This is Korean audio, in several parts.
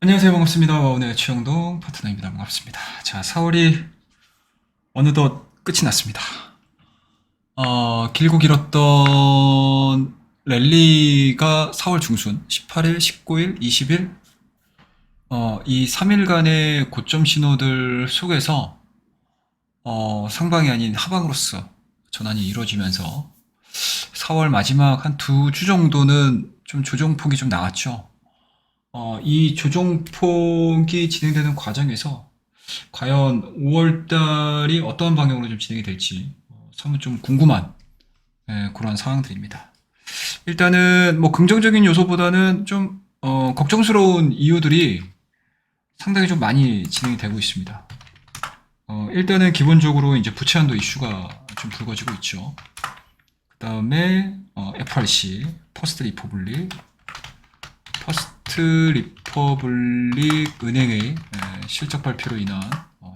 안녕하세요. 반갑습니다. 와운의 최영동 파트너입니다. 반갑습니다. 자, 4월이 어느덧 끝이 났습니다. 길고 길었던 랠리가 4월 중순 18일, 19일, 20일 이 3일간의 고점 신호들 속에서 상방이 아닌 하방으로서 전환이 이루어지면서 4월 마지막 한 2주 정도는 좀 조정폭이 좀 나왔죠. 이 조정폭이 진행되는 과정에서 과연 5월달이 어떤 방향으로 좀 진행이 될지 사뭇 좀 궁금한 그런 상황들입니다. 일단은 뭐 긍정적인 요소보다는 좀 걱정스러운 이유들이 상당히 좀 많이 진행이 되고 있습니다. 일단은 기본적으로 이제 부채 한도 이슈가 좀 불거지고 있죠. 그 다음에 FRC, 퍼스트 리퍼블릭 은행의 실적 발표로 인한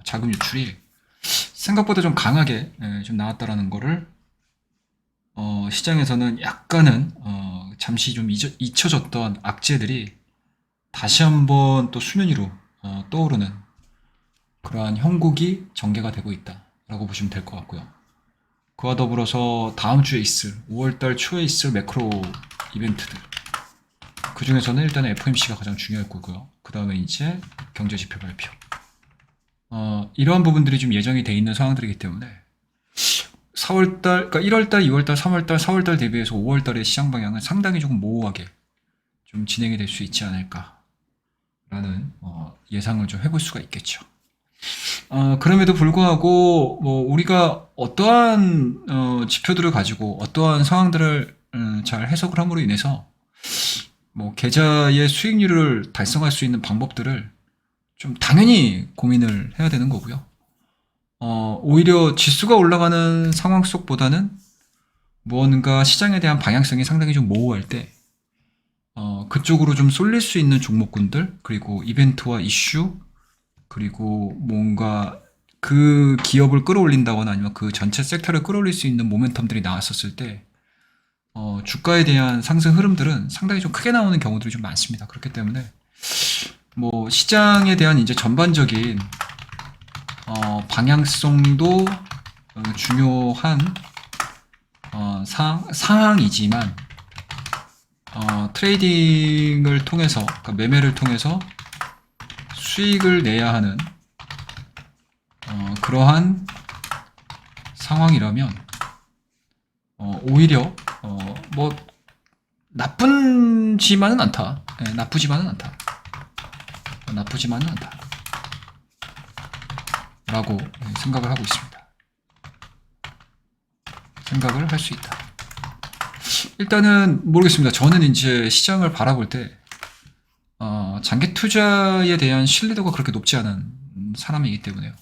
자금 유출이 생각보다 좀 강하게 좀 나왔다라는 거를 시장에서는 약간은 잠시 좀 잊혀졌던 악재들이 다시 한번 또 수면 위로 떠오르는 그러한 형국이 전개가 되고 있다라고 보시면 될 것 같고요. 그와 더불어서 다음 주에 있을 5월달 초에 있을 매크로 이벤트들, 그 중에서는 일단 FOMC가 가장 중요할 거고요. 그 다음에 이제 경제지표 발표. 이러한 부분들이 좀 예정이 돼 있는 상황들이기 때문에 4월달, 그러니까 1월달, 2월달, 3월달, 4월달 대비해서 5월달의 시장 방향은 상당히 조금 모호하게 좀 진행이 될 수 있지 않을까라는 예상을 좀 해볼 수가 있겠죠. 그럼에도 불구하고 뭐 우리가 어떠한 지표들을 가지고 어떠한 상황들을 잘 해석을 함으로 인해서 뭐 계좌의 수익률을 달성할 수 있는 방법들을 좀 당연히 고민을 해야 되는 거고요. 오히려 지수가 올라가는 상황 속보다는 무언가 시장에 대한 방향성이 상당히 좀 모호할 때 그쪽으로 좀 쏠릴 수 있는 종목군들, 그리고 이벤트와 이슈, 그리고 뭔가 그 기업을 끌어올린다거나 아니면 그 전체 섹터를 끌어올릴 수 있는 모멘텀들이 나왔었을 때 주가에 대한 상승 흐름들은 상당히 좀 크게 나오는 경우들이 좀 많습니다. 그렇기 때문에 뭐 시장에 대한 이제 전반적인 방향성도 중요한 상황이지만 트레이딩을 통해서, 그러니까 매매를 통해서 수익을 내야 하는 그러한 상황이라면 오히려 뭐 나쁘지만은 않다. 나쁘지만은 않다. 라고 생각을 하고 있습니다. 생각을 할 수 있다. 일단은 모르겠습니다. 저는 이제 시장을 바라볼 때 장기 투자에 대한 신뢰도가 그렇게 높지 않은 사람이기 때문에요.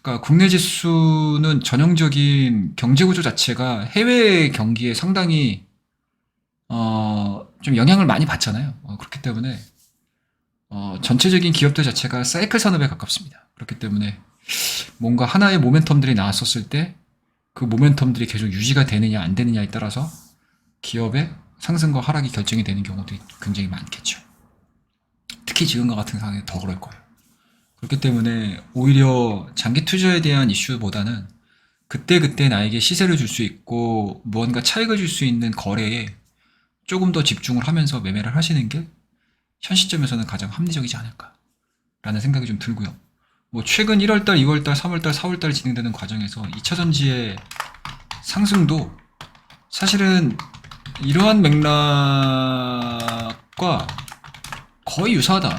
그러니까 국내 지수는 전형적인 경제 구조 자체가 해외 경기에 상당히 좀 영향을 많이 받잖아요. 그렇기 때문에 전체적인 기업들 자체가 사이클 산업에 가깝습니다. 그렇기 때문에 뭔가 하나의 모멘텀들이 나왔었을 때 그 모멘텀들이 계속 유지가 되느냐 안 되느냐에 따라서 기업의 상승과 하락이 결정이 되는 경우들이 굉장히 많겠죠. 특히 지금과 같은 상황에 더 그럴 거예요. 그렇기 때문에 오히려 장기 투자에 대한 이슈보다는 그때그때 나에게 시세를 줄 수 있고 무언가 차익을 줄 수 있는 거래에 조금 더 집중을 하면서 매매를 하시는 게 현 시점에서는 가장 합리적이지 않을까라는 생각이 좀 들고요. 뭐 최근 1월달, 2월달, 3월달, 4월달 진행되는 과정에서 2차전지의 상승도 사실은 이러한 맥락과 거의 유사하다라고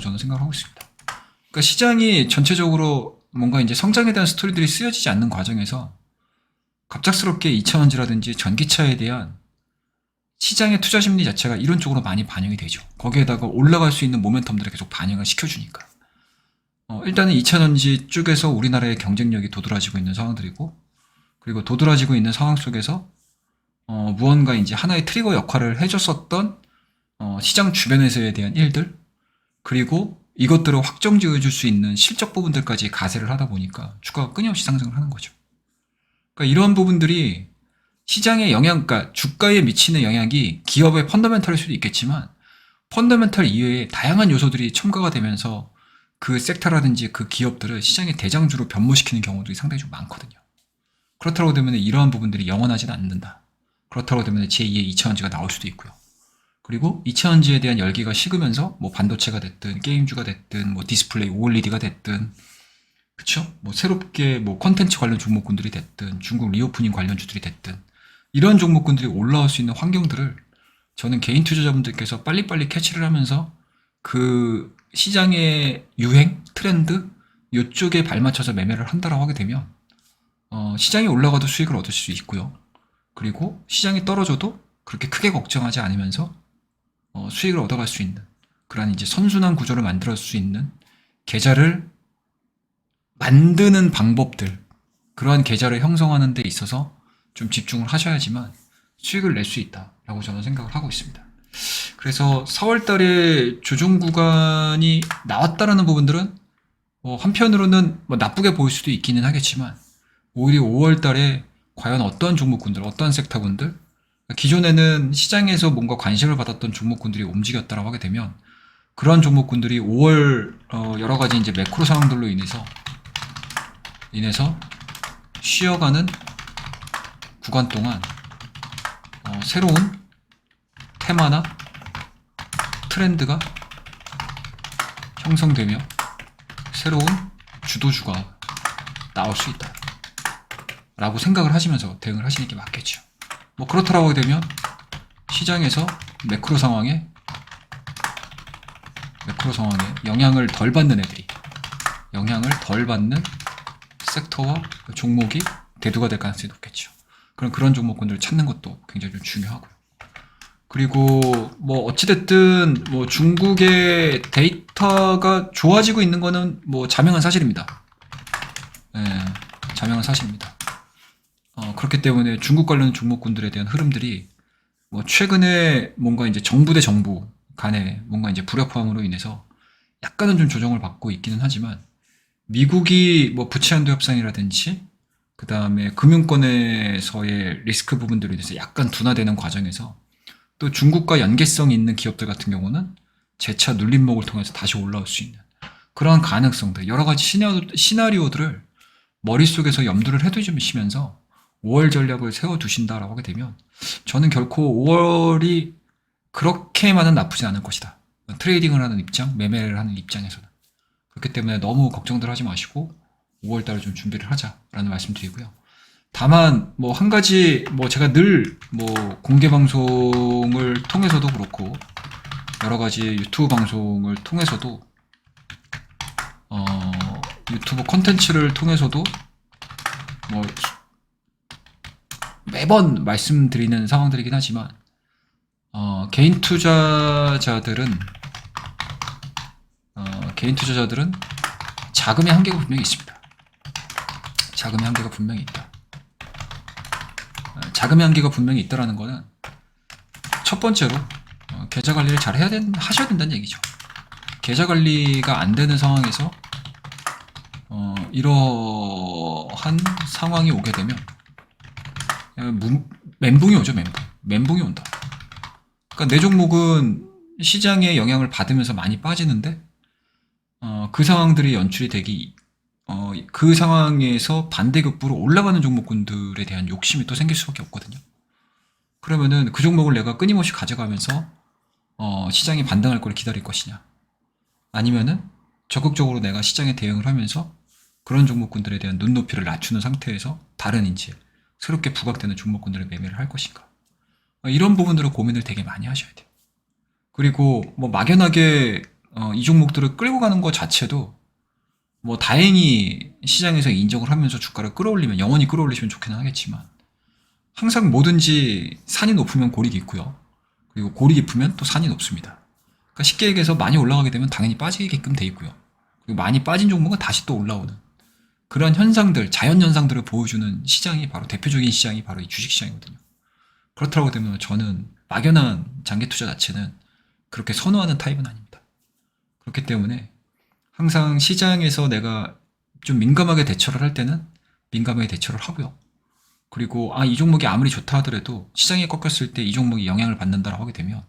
저는 생각하고 있습니다. 그러니까 시장이 전체적으로 뭔가 이제 성장에 대한 스토리들이 쓰여지지 않는 과정에서 갑작스럽게 2차전지라든지 전기차에 대한 시장의 투자 심리 자체가 이런 쪽으로 많이 반영이 되죠. 거기에다가 올라갈 수 있는 모멘텀들을 계속 반영을 시켜주니까. 일단은 2차전지 쪽에서 우리나라의 경쟁력이 도드라지고 있는 상황들이고, 그리고 도드라지고 있는 상황 속에서 무언가 이제 하나의 트리거 역할을 해줬었던 시장 주변에서에 대한 일들, 그리고 이것들을 확정지어줄 수 있는 실적 부분들까지 가세를 하다 보니까 주가가 끊임없이 상승을 하는 거죠. 그러니까 이런 부분들이 시장의 영향, 그러니까 주가에 미치는 영향이 기업의 펀더멘털일 수도 있겠지만 펀더멘털 이외에 다양한 요소들이 첨가가 되면서 그 섹터라든지 그 기업들을 시장의 대장주로 변모시키는 경우들이 상당히 좀 많거든요. 그렇다고 되면 이러한 부분들이 영원하지는 않는다. 그렇다고 되면 제2의 2차원지가 나올 수도 있고요. 그리고 2차원지에 대한 열기가 식으면서 뭐 반도체가 됐든 게임주가 됐든 뭐 디스플레이 OLED가 됐든 그쵸? 뭐 새롭게 뭐 컨텐츠 관련 종목군들이 됐든 중국 리오프닝 관련주들이 됐든 이런 종목군들이 올라올 수 있는 환경들을 저는 개인 투자자분들께서 빨리빨리 캐치를 하면서 그 시장의 유행, 트렌드 이쪽에 발맞춰서 매매를 한다라고 하게 되면 시장이 올라가도 수익을 얻을 수 있고요. 그리고 시장이 떨어져도 그렇게 크게 걱정하지 않으면서 수익을 얻어갈 수 있는 그런 이제 선순환 구조를 만들 수 있는 계좌를 만드는 방법들, 그러한 계좌를 형성하는 데 있어서 좀 집중을 하셔야지만 수익을 낼 수 있다라고 저는 생각을 하고 있습니다. 그래서 4월 달에 조정 구간이 나왔다라는 부분들은 한편으로는 뭐 나쁘게 보일 수도 있기는 하겠지만 오히려 5월 달에 과연 어떠한 종목군들, 어떠한 섹터군들, 기존에는 시장에서 뭔가 관심을 받았던 종목군들이 움직였다라고 하게 되면 그러한 종목군들이 5월 여러 가지 이제 매크로 상황들로 인해서 쉬어가는 구간 동안 새로운 테마나 트렌드가 형성되며 새로운 주도주가 나올 수 있다 라고 생각을 하시면서 대응을 하시는 게 맞겠죠. 뭐 그렇다라고 하게 되면 시장에서 매크로 상황에 영향을 덜 받는 애들이 영향을 덜 받는 섹터와 종목이 대두가 될 가능성이 높겠죠. 그럼 그런 종목군들을 찾는 것도 굉장히 좀 중요하고요. 그리고 뭐 어찌됐든 뭐 중국의 데이터가 좋아지고 있는 거는 뭐 자명한 사실입니다. 예, 자명한 사실입니다. 그렇기 때문에 중국 관련 종목군들에 대한 흐름들이 뭐 최근에 뭔가 이제 정부 대 정부 간에 뭔가 이제 불협화음으로 인해서 약간은 좀 조정을 받고 있기는 하지만 미국이 뭐 부채 한도 협상이라든지 그 다음에 금융권에서의 리스크 부분들에 대해서 약간 둔화되는 과정에서 또 중국과 연계성이 있는 기업들 같은 경우는 재차 눌림목을 통해서 다시 올라올 수 있는 그러한 가능성들, 여러 가지 시나리오들을 머릿속에서 염두를 해두시면서 5월 전략을 세워두신다라고 하게 되면 저는 결코 5월이 그렇게만은 나쁘지 않을 것이다. 트레이딩을 하는 입장, 매매를 하는 입장에서는. 그렇기 때문에 너무 걱정들 하지 마시고 5월 달에 좀 준비를 하자라는 말씀 드리고요. 다만 뭐 한 가지 뭐 제가 늘 뭐 공개 방송을 통해서도 그렇고 여러 가지 유튜브 방송을 통해서도 유튜브 콘텐츠를 통해서도 뭐 매번 말씀드리는 상황들이긴 하지만 개인 투자자들은 자금의 한계가 분명히 있습니다. 자금의 한계가 분명히 있다. 자금의 한계가 분명히 있다라는 거는 첫 번째로 계좌 관리를 잘 하셔야 된다는 얘기죠. 계좌 관리가 안 되는 상황에서 이러한 상황이 오게 되면 멘붕이 오죠. 멘붕이 온다. 그러니까 내 종목은 시장의 영향을 받으면서 많이 빠지는데 그 상황들이 연출이 되기 그 상황에서 반대급부로 올라가는 종목군들에 대한 욕심이 또 생길 수밖에 없거든요. 그러면은 그 종목을 내가 끊임없이 가져가면서 시장이 반등할 걸 기다릴 것이냐, 아니면은 적극적으로 내가 시장에 대응을 하면서 그런 종목군들에 대한 눈높이를 낮추는 상태에서 다른 이제 새롭게 부각되는 종목군들을 매매를 할 것인가, 이런 부분들을 고민을 되게 많이 하셔야 돼요. 그리고 뭐 막연하게 이 종목들을 끌고 가는 것 자체도 뭐 다행히 시장에서 인정을 하면서 주가를 끌어올리면 영원히 끌어올리시면 좋기는 하겠지만 항상 뭐든지 산이 높으면 골이 깊고요. 그리고 골이 깊으면 또 산이 높습니다. 그러니까 쉽게 얘기해서 많이 올라가게 되면 당연히 빠지게끔 돼 있고요. 그리고 많이 빠진 종목은 다시 또 올라오는 그런 현상들, 자연 현상들을 보여주는 시장이 바로 대표적인 시장이 바로 이 주식시장이거든요. 그렇다고 되면 저는 막연한 장기 투자 자체는 그렇게 선호하는 타입은 아닙니다. 그렇기 때문에 항상 시장에서 내가 좀 민감하게 대처를 할 때는 민감하게 대처를 하고요. 그리고 이 종목이 아무리 좋다 하더라도 시장이 꺾였을 때 이 종목이 영향을 받는다라고 하게 되면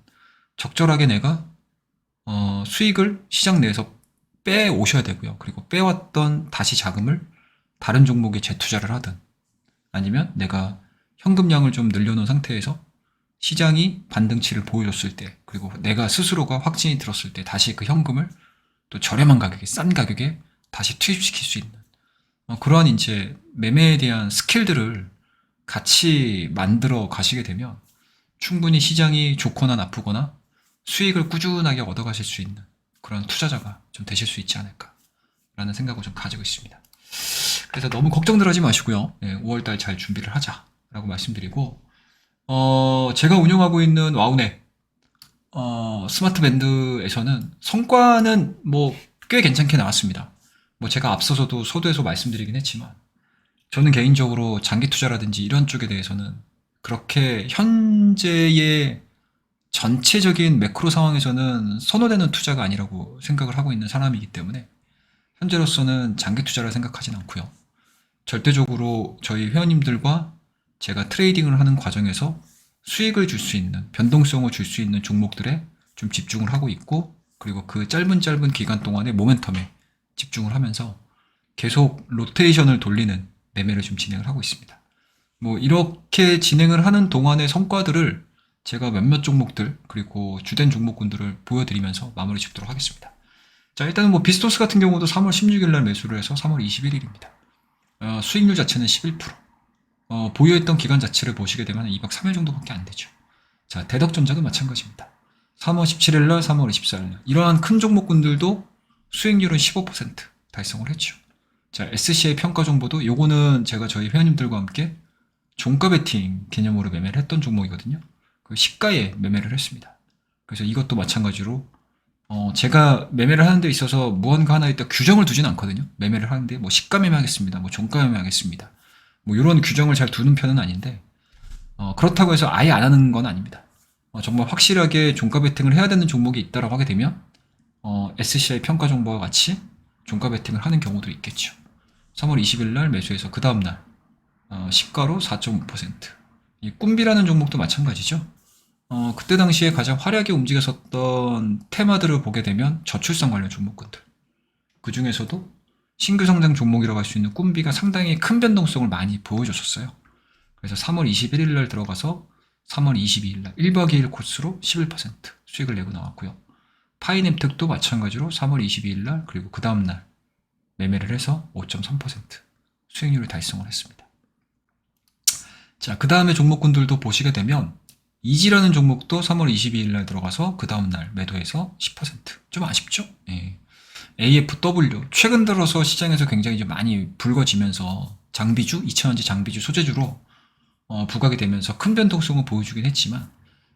적절하게 내가 수익을 시장 내에서 빼오셔야 되고요. 그리고 빼왔던 다시 자금을 다른 종목에 재투자를 하든 아니면 내가 현금량을 좀 늘려놓은 상태에서 시장이 반등치를 보여줬을 때 그리고 내가 스스로가 확신이 들었을 때 다시 그 현금을 또 저렴한 가격에 싼 가격에 다시 투입시킬 수 있는 그러한 이제 매매에 대한 스킬들을 같이 만들어 가시게 되면 충분히 시장이 좋거나 나쁘거나 수익을 꾸준하게 얻어가실 수 있는 그런 투자자가 좀 되실 수 있지 않을까라는 생각을 좀 가지고 있습니다. 그래서 너무 걱정들 하지 마시고요. 5월달 잘 준비를 하자라고 말씀드리고 제가 운영하고 있는 와우넷 스마트 밴드에서는 성과는 뭐 꽤 괜찮게 나왔습니다. 뭐 제가 앞서서도 서두에서 말씀드리긴 했지만 저는 개인적으로 장기 투자라든지 이런 쪽에 대해서는 그렇게 현재의 전체적인 매크로 상황에서는 선호되는 투자가 아니라고 생각을 하고 있는 사람이기 때문에 현재로서는 장기 투자를 생각하진 않고요. 절대적으로 저희 회원님들과 제가 트레이딩을 하는 과정에서 수익을 줄 수 있는, 변동성을 줄 수 있는 종목들에 좀 집중을 하고 있고, 그리고 그 짧은 기간 동안의 모멘텀에 집중을 하면서 계속 로테이션을 돌리는 매매를 좀 진행을 하고 있습니다. 뭐 이렇게 진행을 하는 동안의 성과들을 제가 몇몇 종목들 그리고 주된 종목군들을 보여드리면서 마무리 짓도록 하겠습니다. 자, 일단은 뭐 비스토스 같은 경우도 3월 16일 날 매수를 해서 3월 21일입니다. 수익률 자체는 11%. 보유했던 기간 자체를 보시게 되면 2박 3일 정도밖에 안 되죠. 자, 대덕전자도 마찬가지입니다. 3월 17일 날, 3월 24일 날. 이러한 큰 종목군들도 수익률은 15% 달성을 했죠. 자, SCI 평가 정보도 요거는 제가 저희 회원님들과 함께 종가 베팅 개념으로 매매를 했던 종목이거든요. 그 시가에 매매를 했습니다. 그래서 이것도 마찬가지로 제가 매매를 하는 데 있어서 무언가 하나에 딱 규정을 두진 않거든요. 매매를 하는데 뭐 시가 매매하겠습니다. 뭐 종가 매매하겠습니다. 뭐 이런 규정을 잘 두는 편은 아닌데 그렇다고 해서 아예 안 하는 건 아닙니다. 정말 확실하게 종가 베팅을 해야 되는 종목이 있다라고 하게 되면 SCI 평가 정보와 같이 종가 베팅을 하는 경우도 있겠죠. 3월 20일 날 매수해서 그 다음날 시가로 4.5%. 이 꿈비라는 종목도 마찬가지죠. 그때 당시에 가장 화려하게 움직였었던 테마들을 보게 되면 저출산 관련 종목군들. 그 중에서도 신규 성장 종목이라고 할 수 있는 꿈비가 상당히 큰 변동성을 많이 보여줬었어요. 그래서 3월 21일 날 들어가서 3월 22일 날 1박 2일 코스로 11% 수익을 내고 나왔고요. 파이냅특도 마찬가지로 3월 22일 날 그리고 그 다음날 매매를 해서 5.3% 수익률을 달성을 했습니다. 자, 그 다음에 종목군들도 보시게 되면 이지라는 종목도 3월 22일 날 들어가서 그 다음날 매도해서 10%. 좀 아쉽죠? 예. AFW 최근 들어서 시장에서 굉장히 좀 많이 불거지면서 장비주, 2000원지 장비주 소재주로 부각이 되면서 큰 변동성을 보여주긴 했지만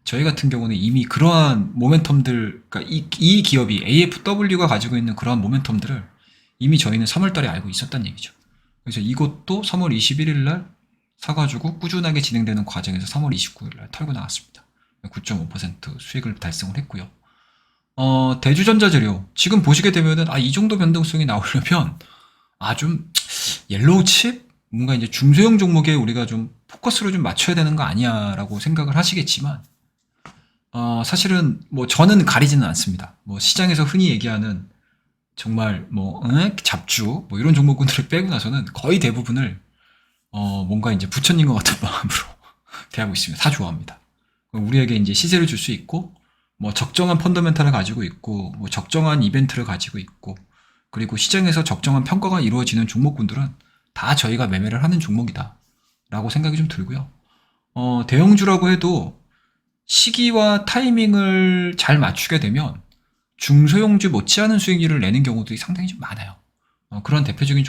저희 같은 경우는 이미 그러한 모멘텀들, 그러니까 이 기업이 AFW가 가지고 있는 그러한 모멘텀들을 이미 저희는 3월 달에 알고 있었단 얘기죠. 그래서 이것도 3월 21일 날 사가지고 꾸준하게 진행되는 과정에서 3월 29일 날 털고 나왔습니다. 9.5% 수익을 달성을 했고요. 대주전자재료 지금 보시게 되면은 이 정도 변동성이 나오려면 좀 옐로우 칩 뭔가 이제 중소형 종목에 우리가 좀 포커스를 좀 맞춰야 되는 거 아니야라고 생각을 하시겠지만 사실은 뭐 저는 가리지는 않습니다. 뭐 시장에서 흔히 얘기하는 정말 뭐 잡주 뭐 이런 종목군들을 빼고 나서는 거의 대부분을 뭔가 이제 부처님 것 같은 마음으로 대하고 있습니다. 다 좋아합니다. 우리에게 이제 시세를 줄 수 있고 뭐 적정한 펀더멘탈을 가지고 있고 뭐 적정한 이벤트를 가지고 있고 그리고 시장에서 적정한 평가가 이루어지는 종목군들은 다 저희가 매매를 하는 종목이다 라고 생각이 좀 들고요. 대형주라고 해도 시기와 타이밍을 잘 맞추게 되면 중소형주 못지않은 수익률을 내는 경우들이 상당히 좀 많아요. 그런 대표적인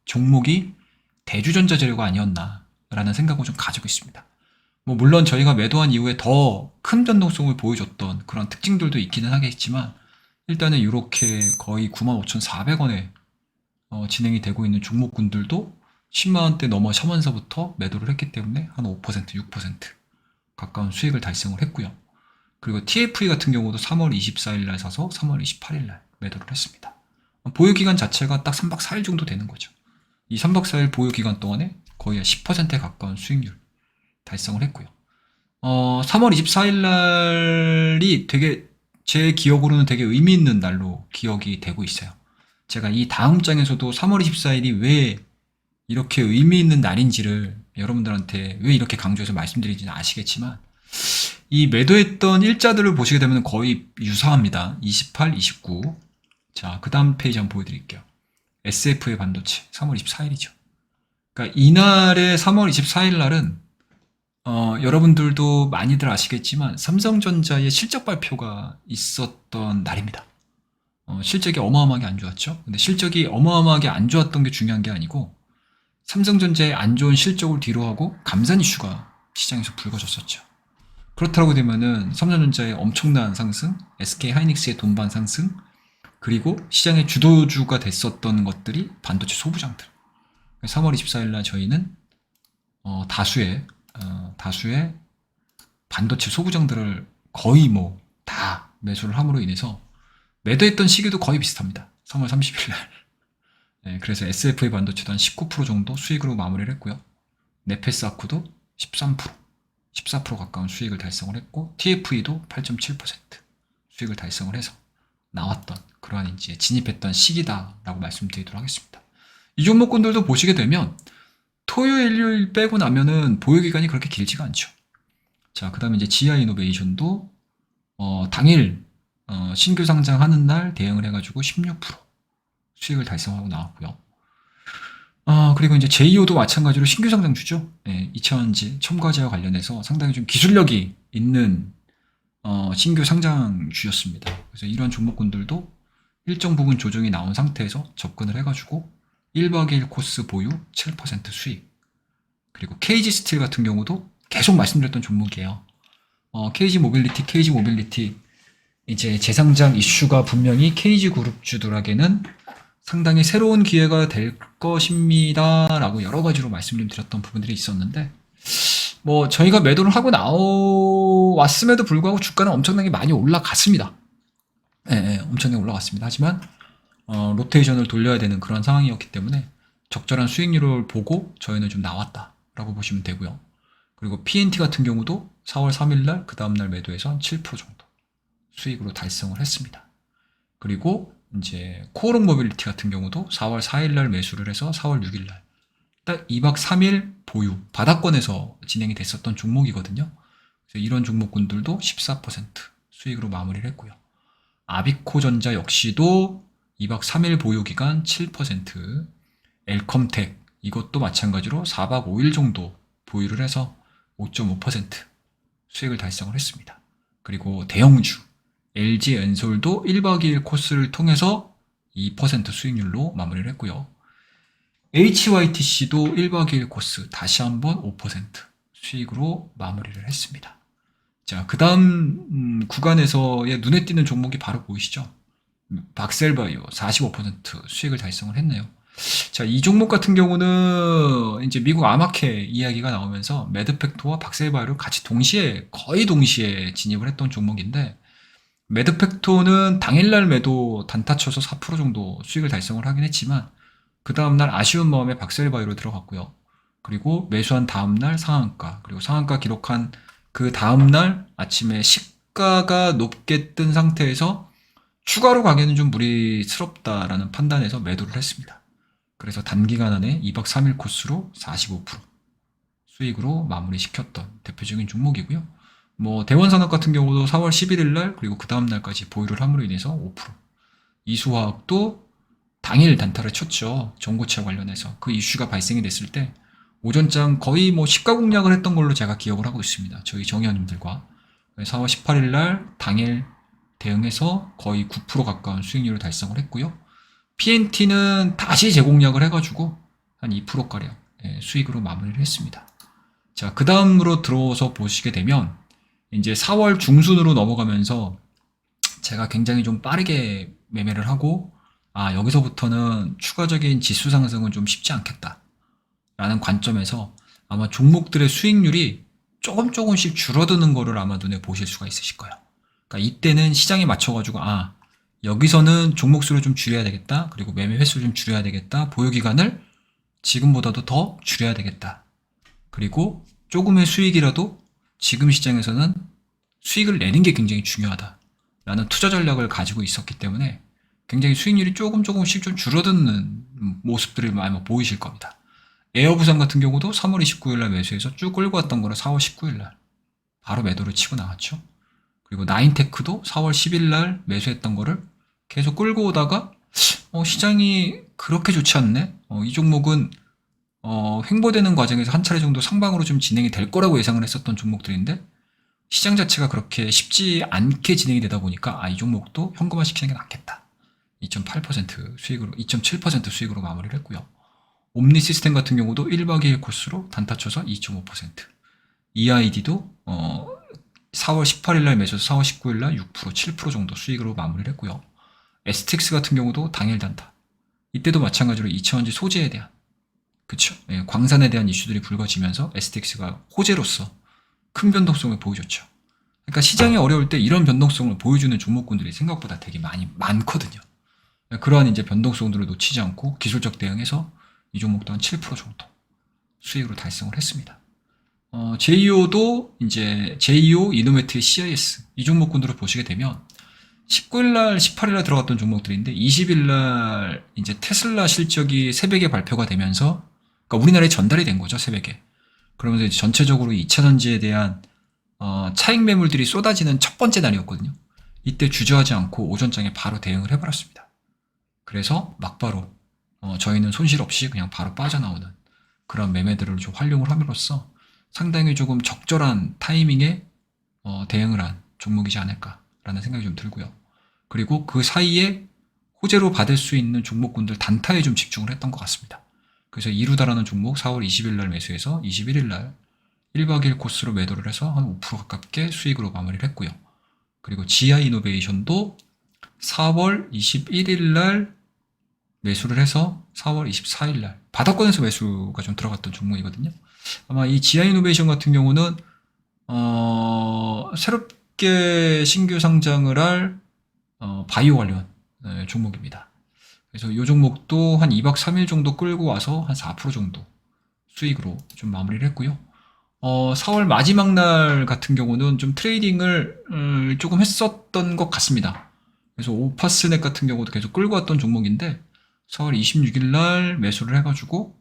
종목이 대주전자재료가 아니었나라는 생각을 좀 가지고 있습니다. 뭐 물론 저희가 매도한 이후에 더 큰 변동성을 보여줬던 그런 특징들도 있기는 하겠지만 일단은 이렇게 거의 95,400원에 진행이 되고 있는 종목군들도 10만원대 넘어서면서부터 매도를 했기 때문에 한 5%, 6% 가까운 수익을 달성을 했고요. 그리고 TFE 같은 경우도 3월 24일 날 사서 3월 28일 날 매도를 했습니다. 보유기간 자체가 딱 3박 4일 정도 되는 거죠. 이 3박 4일 보유기간 동안에 거의 10%에 가까운 수익률 달성을 했고요. 3월 24일 날이 되게 제 기억으로는 되게 의미 있는 날로 기억이 되고 있어요. 제가 이 다음 장에서도 3월 24일이 왜 이렇게 의미 있는 날인지를 여러분들한테 왜 이렇게 강조해서 말씀드리지는 아시겠지만 이 매도했던 일자들을 보시게 되면 거의 유사합니다. 28, 29. 자, 그 다음 페이지 한번 보여드릴게요. SF의 반도체 3월 24일이죠. 그러니까 이날의 3월 24일 날은 여러분들도 많이들 아시겠지만 삼성전자의 실적 발표가 있었던 날입니다. 실적이 어마어마하게 안 좋았죠. 근데 실적이 어마어마하게 안 좋았던 게 중요한 게 아니고 삼성전자의 안 좋은 실적을 뒤로하고 감산 이슈가 시장에서 불거졌었죠. 그렇다고 되면은 삼성전자의 엄청난 상승, SK하이닉스의 돈반 상승, 그리고 시장의 주도주가 됐었던 것들이 반도체 소부장들. 3월 24일 날 저희는 다수의 반도체 소부장들을 거의 뭐 다 매수를 함으로 인해서 매도했던 시기도 거의 비슷합니다. 3월 30일 날. 네, 그래서 SFA 반도체도 한 19% 정도 수익으로 마무리를 했고요. 네페스 아쿠도 13%, 14% 가까운 수익을 달성을 했고 TFE도 8.7% 수익을 달성을 해서 나왔던 그러한 이제 진입했던 시기다라고 말씀드리도록 하겠습니다. 이 종목군들도 보시게 되면 토요일, 일요일 빼고 나면은 보유 기간이 그렇게 길지가 않죠. 자, 그 다음에 이제 GI 이노베이션도 당일 신규 상장하는 날 대응을 해가지고 16% 수익을 달성하고 나왔고요. 그리고 이제 제이오도 마찬가지로 신규 상장주죠. 네, 2차원지 첨가제와 관련해서 상당히 좀 기술력이 있는 신규 상장주였습니다. 그래서 이런 종목군들도 일정 부분 조정이 나온 상태에서 접근을 해가지고 1박 2일 코스 보유 7% 수익. 그리고 KG 스틸 같은 경우도 계속 말씀드렸던 종목이에요. KG 모빌리티 이제 재상장 이슈가 분명히 KG 그룹주들에게는 상당히 새로운 기회가 될 것입니다 라고 여러 가지로 말씀 좀 드렸던 부분들이 있었는데 뭐 저희가 매도를 하고 나왔음에도 불구하고 주가는 엄청나게 많이 올라갔습니다. 네, 엄청나게 올라갔습니다. 하지만 로테이션을 돌려야 되는 그런 상황이었기 때문에 적절한 수익률을 보고 저희는 좀 나왔다라고 보시면 되고요. 그리고 PNT 같은 경우도 4월 3일날 그 다음날 매도해서 한 7% 정도 수익으로 달성을 했습니다. 그리고 이제 코오롱 모빌리티 같은 경우도 4월 4일날 매수를 해서 4월 6일날 딱 2박 3일 보유 바닥권에서 진행이 됐었던 종목이거든요. 그래서 이런 종목군들도 14% 수익으로 마무리를 했고요. 아비코전자 역시도 2박 3일 보유 기간 7%, 엘컴텍 이것도 마찬가지로 4박 5일 정도 보유를 해서 5.5% 수익을 달성을 했습니다. 그리고 대형주 LG엔솔도 1박 2일 코스를 통해서 2% 수익률로 마무리를 했고요. HYTC도 1박 2일 코스 다시 한번 5% 수익으로 마무리를 했습니다. 자, 그 다음 구간에서의 눈에 띄는 종목이 바로 보이시죠? 박셀바이오 45% 수익을 달성을 했네요. 자, 이 종목 같은 경우는 이제 미국 아마케 이야기가 나오면서 매드팩토와 박셀바이오를 같이 거의 동시에 진입을 했던 종목인데 매드팩토는 당일날 매도 단타 쳐서 4% 정도 수익을 달성을 하긴 했지만 그 다음날 아쉬운 마음에 박셀바이오로 들어갔고요. 그리고 매수한 다음날 상한가, 그리고 상한가 기록한 그 다음날 아침에 시가가 높게 뜬 상태에서 추가로 가기에는 좀 무리스럽다라는 판단에서 매도를 했습니다. 그래서 단기간 안에 2박 3일 코스로 45% 수익으로 마무리시켰던 대표적인 종목이고요. 뭐 대원산업 같은 경우도 4월 11일 날 그리고 그 다음 날까지 보유를 함으로 인해서 5%. 이수화학도 당일 단타를 쳤죠. 전고체 관련해서 그 이슈가 발생이 됐을 때 오전장 거의 뭐 시가 공략을 했던 걸로 제가 기억을 하고 있습니다. 저희 정의원님들과 4월 18일 날 당일 대응해서 거의 9% 가까운 수익률을 달성을 했고요. PNT는 다시 재공략을 해가지고 한 2%가량 수익으로 마무리를 했습니다. 자, 그 다음으로 들어서 보시게 되면 이제 4월 중순으로 넘어가면서 제가 굉장히 좀 빠르게 매매를 하고 여기서부터는 추가적인 지수 상승은 좀 쉽지 않겠다 라는 관점에서 아마 종목들의 수익률이 조금씩 줄어드는 거를 아마 눈에 보실 수가 있으실 거예요. 그러니까 이때는 시장에 맞춰가지고 여기서는 종목 수를 좀 줄여야 되겠다. 그리고 매매 횟수를 좀 줄여야 되겠다. 보유 기간을 지금보다도 더 줄여야 되겠다. 그리고 조금의 수익이라도 지금 시장에서는 수익을 내는 게 굉장히 중요하다. 라는 투자 전략을 가지고 있었기 때문에 굉장히 수익률이 조금씩 좀 줄어드는 모습들이 아마 보이실 겁니다. 에어부산 같은 경우도 3월 29일 날 매수해서 쭉 끌고 왔던 거를 4월 19일 날 바로 매도를 치고 나왔죠. 그리고 나인테크도 4월 10일 날 매수했던 거를 계속 끌고 오다가 시장이 그렇게 좋지 않네. 이 종목은 횡보되는 과정에서 한 차례 정도 상방으로 좀 진행이 될 거라고 예상을 했었던 종목들인데 시장 자체가 그렇게 쉽지 않게 진행이 되다 보니까 이 종목도 현금화 시키는 게 낫겠다. 2.8% 수익으로 2.7% 수익으로 마무리를 했고요. 옴니 시스템 같은 경우도 1박 2일 코스로 단타 쳐서 2.5%. EID도 4월 18일 날 매수 4월 19일 날 6%, 7% 정도 수익으로 마무리를 했고요. STX 같은 경우도 당일 단타. 이때도 마찬가지로 2차원지 소재에 대한 그쵸? 예, 광산에 대한 이슈들이 불거지면서 STX가 호재로서 큰 변동성을 보여줬죠. 그러니까 시장이 어려울 때 이런 변동성을 보여주는 종목군들이 생각보다 되게 많거든요. 그러한 이제 변동성들을 놓치지 않고 기술적 대응해서 이 종목도 한 7% 정도 수익으로 달성을 했습니다. JEO도 이제 JEO, 이노메트, CIS 이 종목군들을 보시게 되면 19일날, 18일날 들어갔던 종목들인데 20일날 이제 테슬라 실적이 새벽에 발표가 되면서 그러니까 우리나라에 전달이 된 거죠, 새벽에. 그러면서 이제 전체적으로 2차 전지에 대한 차익 매물들이 쏟아지는 첫 번째 날이었거든요. 이때 주저하지 않고 오전장에 바로 대응을 해버렸습니다. 그래서 막바로 저희는 손실 없이 그냥 바로 빠져나오는 그런 매매들을 좀 활용을 함으로써 상당히 조금 적절한 타이밍에 대응을 한 종목이지 않을까라는 생각이 좀 들고요. 그리고 그 사이에 호재로 받을 수 있는 종목군들 단타에 좀 집중을 했던 것 같습니다. 그래서 이루다라는 종목 4월 20일 날 매수해서 21일 날 1박 2일 코스로 매도를 해서 한 5% 가깝게 수익으로 마무리를 했고요. 그리고 GI 이노베이션도 4월 21일 날 매수를 해서 4월 24일 날 바닥권에서 매수가 좀 들어갔던 종목이거든요. 아마 이 GI 이노베이션 같은 경우는 새롭게 신규 상장을 할 바이오 관련 종목입니다. 그래서 이 종목도 한 2박 3일 정도 끌고 와서 한 4% 정도 수익으로 좀 마무리를 했고요. 4월 마지막 날 같은 경우는 좀 트레이딩을 조금 했었던 것 같습니다. 그래서 오파스넷 같은 경우도 계속 끌고 왔던 종목인데 4월 26일 날 매수를 해가지고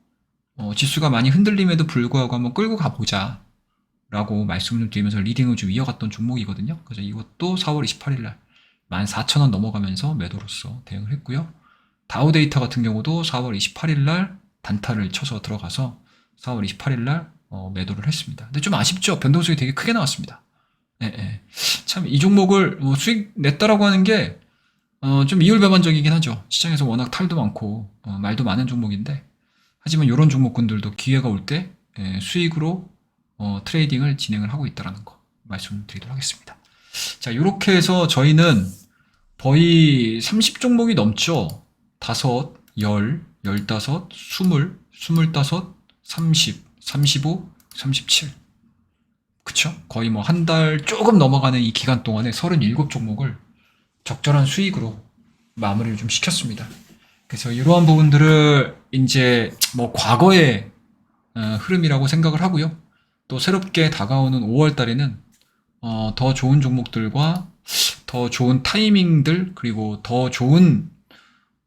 지수가 많이 흔들림에도 불구하고 한번 끌고 가보자 라고 말씀을 좀 드리면서 리딩을 좀 이어갔던 종목이거든요. 그래서 이것도 4월 28일 날 14,000원 넘어가면서 매도로서 대응을 했고요. 다우데이터 같은 경우도 4월 28일 날 단타를 쳐서 들어가서 4월 28일 날 매도를 했습니다. 근데 좀 아쉽죠? 변동성이 되게 크게 나왔습니다. 예, 예. 참 이 종목을 수익 냈다라고 하는 게 좀 이율배반적이긴 하죠. 시장에서 워낙 탈도 많고 말도 많은 종목인데 하지만 이런 종목군들도 기회가 올 때 수익으로 트레이딩을 진행을 하고 있다는 거 말씀드리도록 하겠습니다. 자, 이렇게 해서 저희는 거의 30종목이 넘죠. 5, 10, 15, 20, 25, 30, 35, 37. 그쵸? 거의 뭐 한 달 조금 넘어가는 이 기간 동안에 37종목을 적절한 수익으로 마무리를 좀 시켰습니다. 그래서 이러한 부분들을 이제 뭐 과거의 흐름이라고 생각을 하고요. 또 새롭게 다가오는 5월 달에는 더 좋은 종목들과 더 좋은 타이밍들 그리고 더 좋은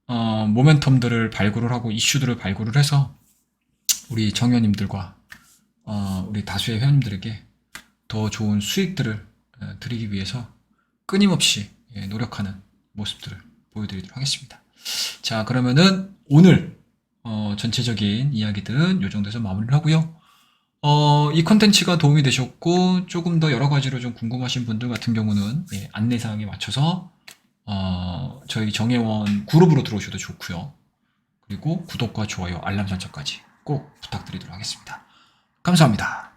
모멘텀들을 발굴을 하고 이슈들을 발굴을 해서 우리 정회원님들과 우리 다수의 회원님들에게 더 좋은 수익들을 드리기 위해서 끊임없이 노력하는 모습들을 보여드리도록 하겠습니다. 자, 그러면은 오늘 전체적인 이야기들은 이 정도에서 마무리를 하고요. 이 컨텐츠가 도움이 되셨고 조금 더 여러 가지로 좀 궁금하신 분들 같은 경우는 안내사항에 맞춰서 저희 정회원 그룹으로 들어오셔도 좋고요. 그리고 구독과 좋아요, 알람 설정까지 꼭 부탁드리도록 하겠습니다. 감사합니다.